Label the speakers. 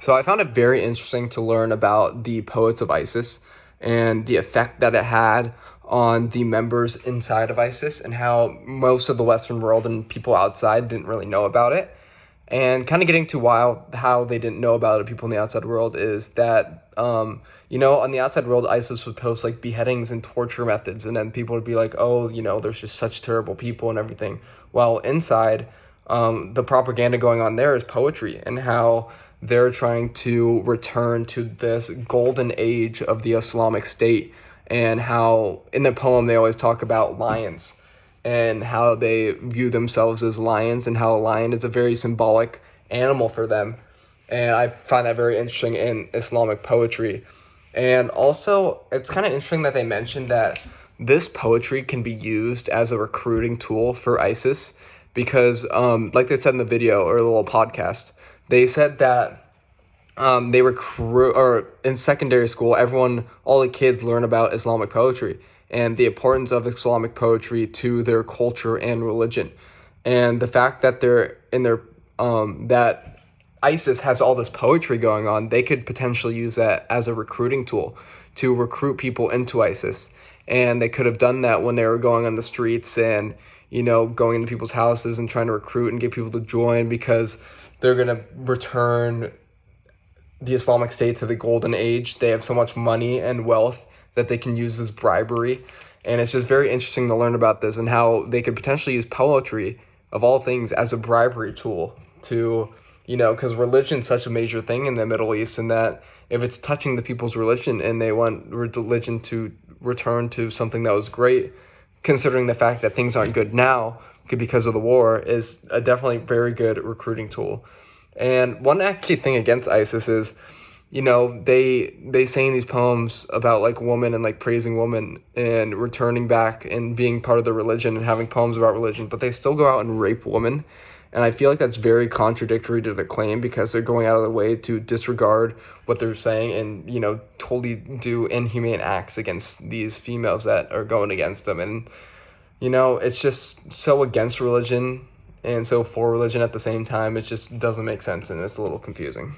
Speaker 1: So I found it very interesting to learn about the Poets of ISIS and the effect that it had on the members inside of ISIS and how most of the Western world and people outside didn't really know about it. And kind of getting to why how they didn't know about it, people in the outside world, is that on the outside world, ISIS would post like beheadings and torture methods, and then people would be like, oh, there's just such terrible people and everything. While inside, the propaganda going on there is poetry and how they're trying to return to this golden age of the Islamic State, and how in the poem they always talk about lions and how they view themselves as lions and how a lion is a very symbolic animal for them. And I find that very interesting in Islamic poetry. And also, it's kind of interesting that they mentioned that this poetry can be used as a recruiting tool for ISIS because, like they said in the video or the little podcast, they said that they recruit, or in secondary school, all the kids learn about Islamic poetry and the importance of Islamic poetry to their culture and religion. And the fact that that ISIS has all this poetry going on, they could potentially use that as a recruiting tool to recruit people into ISIS. And they could have done that when they were going on the streets and, going into people's houses and trying to recruit and get people to join, because they're going to return the Islamic State to the golden age. They have so much money and wealth that they can use as bribery. And it's just very interesting to learn about this and how they could potentially use poetry, of all things, as a bribery tool to, because religion's such a major thing in the Middle East, and that if it's touching the people's religion and they want religion to return to something that was great, considering the fact that things aren't good now because of the war, is a definitely very good recruiting tool. And one actually thing against ISIS is, they sing these poems about like women and like praising women and returning back and being part of the religion and having poems about religion, but they still go out and rape women. And I feel like that's very contradictory to the claim, because they're going out of their way to disregard what they're saying and, totally do inhumane acts against these females that are going against them. And, it's just so against religion and so for religion at the same time. It just doesn't make sense, and it's a little confusing.